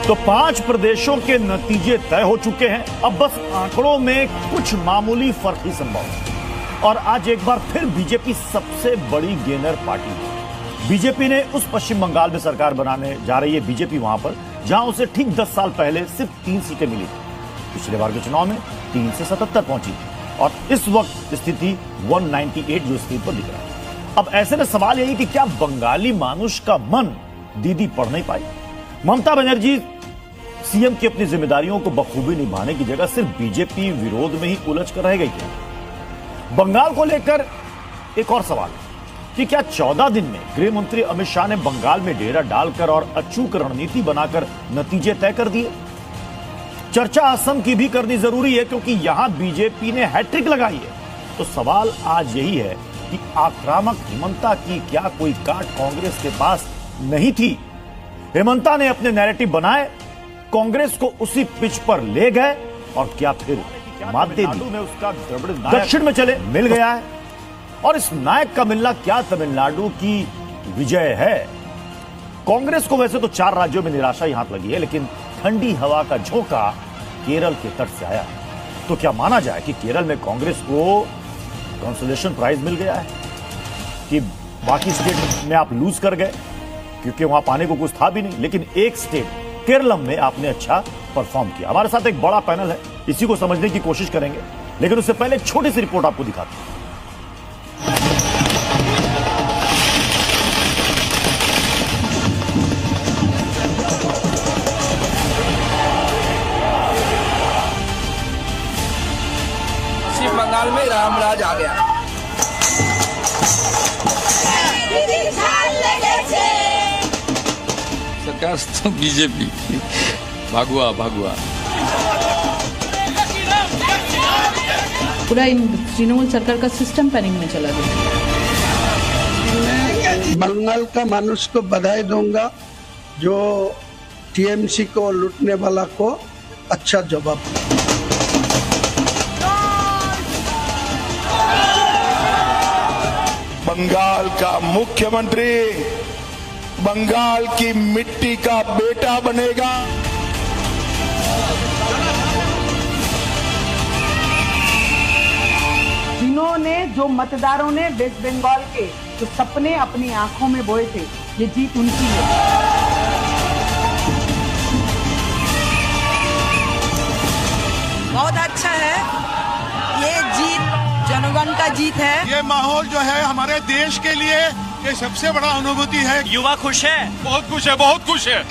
तो 5 प्रदेशों के नतीजे तय हो चुके हैं। अब बस आंकड़ों में कुछ मामूली फर्क ही संभव है। और आज एक बार फिर बीजेपी सबसे बड़ी गेनर पार्टी है। बीजेपी ने उस पश्चिम बंगाल में सरकार बनाने जा रही है बीजेपी वहां पर जहां उसे ठीक 10 साल पहले सिर्फ 3 सीटें मिली थी। पिछले बार के चुनाव में 3 से 77 पहुंची और इस वक्त स्थिति 198 जो स्थिति पर दिख रहा है। अब ऐसे में सवाल यही कि क्या बंगाली मानुष का मन दीदी पढ़ नहीं पाई? ममता बनर्जी सीएम की अपनी जिम्मेदारियों को बखूबी निभाने की जगह सिर्फ बीजेपी विरोध में ही उलझ कर रह गई क्या? बंगाल को लेकर एक और सवाल है कि क्या 14 दिन में गृह मंत्री अमित शाह ने बंगाल में डेरा डालकर और अचूक रणनीति बनाकर नतीजे तय कर दिए? चर्चा असम की भी करनी जरूरी है क्योंकि यहां बीजेपी ने हैट्रिक लगाई है। तो सवाल आज यही है कि आक्रामक हेमंता की क्या कोई काट कांग्रेस के पास नहीं थी? हेमंता ने अपने नैरेटिव बनाए, कांग्रेस को उसी पिच पर ले गए और क्या फिर माध्य में उसका दक्षिण में चले मिल गया है। और इस नायक का मिलना क्या तमिलनाडु की विजय है? कांग्रेस को वैसे तो 4 राज्यों में निराशा ही हाथ लगी है, लेकिन ठंडी हवा का झोंका केरल के तट से आया। तो क्या माना जाए कि केरल में कांग्रेस को कंसोलेशन प्राइज मिल गया है कि बाकी स्टेट में आप लूज कर गए क्योंकि वहां पाने को कुछ था भी नहीं, लेकिन एक स्टेट केरल में आपने अच्छा परफॉर्म किया। हमारे साथ एक बड़ा पैनल है, इसी को समझने की कोशिश करेंगे, लेकिन उससे पहले एक छोटी सी रिपोर्ट आपको दिखाते हैं। पश्चिम बंगाल में रामराज आ गया। सरकार तो बीजेपी भागुआ पूरा इन तृणमूल सरकार का सिस्टम पैनिक में चला गया। बंगाल का मानुष को बधाई दूंगा जो टीएमसी को लूटने वाला को अच्छा जवाब। बंगाल का मुख्यमंत्री बंगाल की मिट्टी का बेटा बनेगा। जिन्होंने जो मतदारों ने वेस्ट बंगाल के जो सपने अपनी आंखों में बोए थे, ये जीत उनकी है। बहुत अच्छा है, ये जीत जनगण का जीत है। ये माहौल जो है हमारे देश के लिए ये सबसे बड़ा अनुभूति है। युवा खुश है, बहुत खुश है।